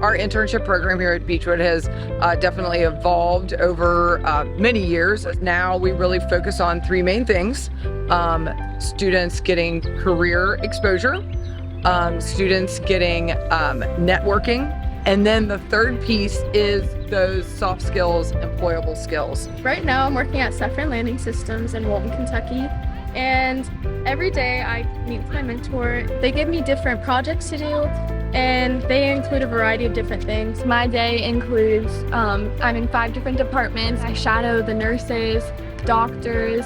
Our internship program here at Beechwood has definitely evolved over many years. Now we really focus on three main things. Students getting career exposure, students getting networking, and then the third piece is those soft skills, employable skills. Right now I'm working at Sefrin Landing Systems in Walton, Kentucky. And every day I meet with my mentor. They give me different projects to do, and they include a variety of different things. My day includes, I'm in 5 different departments. I shadow the nurses, doctors.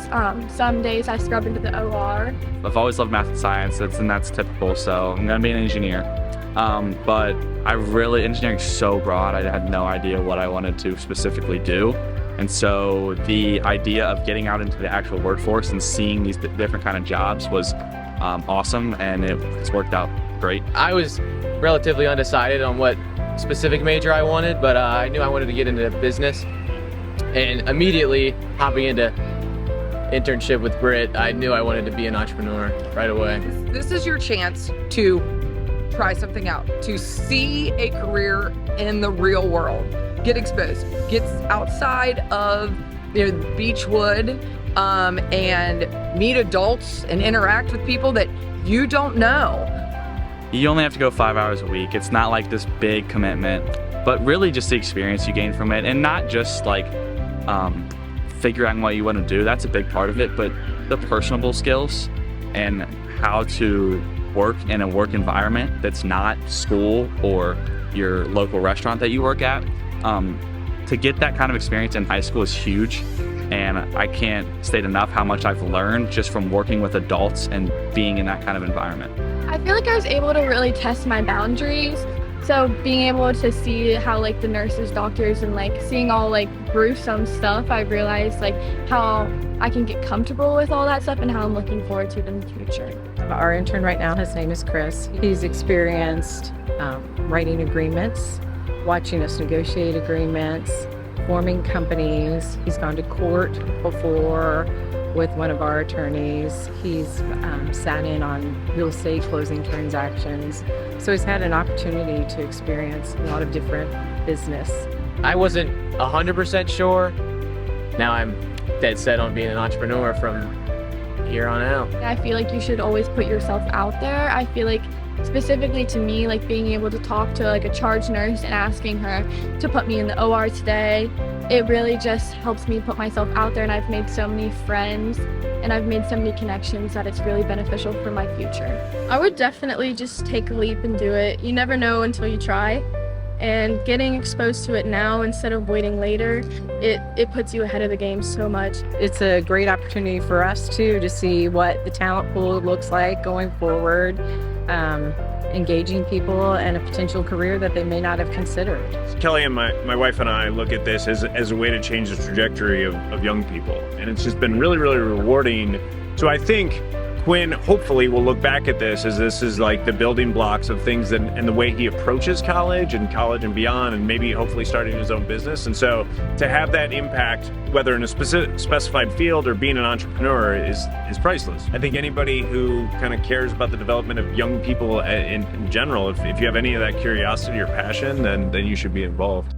Some days I scrub into the OR. I've always loved math and science, and that's typical, so I'm gonna be an engineer. But engineering's so broad, I had no idea what I wanted to specifically do. And so the idea of getting out into the actual workforce and seeing these different kind of jobs was awesome, and it's worked out great. I was relatively undecided on what specific major I wanted, but I knew I wanted to get into business. And immediately hopping into internship with Britt, I knew I wanted to be an entrepreneur right away. This is your chance to try something out, to see a career in the real world. Get exposed, get outside of Beechwood, and meet adults and interact with people that you don't know. You only have to go 5 hours a week. It's not like this big commitment, but really just the experience you gain from it, and not just like figuring out what you want to do. That's a big part of it, but the personable skills and how to work in a work environment that's not school or your local restaurant that you work at. To get that kind of experience in high school is huge, and I can't state enough how much I've learned just from working with adults and being in that kind of environment. I feel like I was able to really test my boundaries. So being able to see how the nurses, doctors, and seeing all gruesome stuff, I realized how I can get comfortable with all that stuff and how I'm looking forward to it in the future. Our intern right now, his name is Chris. He's experienced writing agreements, watching us negotiate agreements, forming companies. He's gone to court before with one of our attorneys. He's sat in on real estate closing transactions. So he's had an opportunity to experience a lot of different business. I wasn't 100% sure. Now I'm dead set on being an entrepreneur from here on out. I feel like you should always put yourself out there. I feel like specifically to me, being able to talk to a charge nurse and asking her to put me in the OR today, it really just helps me put myself out there, and I've made so many friends and I've made so many connections that it's really beneficial for my future. I would definitely just take a leap and do it. You never know until you try, and getting exposed to it now instead of waiting later, it puts you ahead of the game so much. It's a great opportunity for us too to see what the talent pool looks like going forward. Engaging people in a potential career that they may not have considered. Kelly and my wife and I look at this as a way to change the trajectory of young people, and it's just been really, really rewarding. So I think Quinn hopefully will look back at this as the building blocks of things and the way he approaches college and beyond, and maybe hopefully starting his own business. And so to have that impact, whether in a specified field or being an entrepreneur, is priceless. I think anybody who kind of cares about the development of young people in general, if you have any of that curiosity or passion, then you should be involved.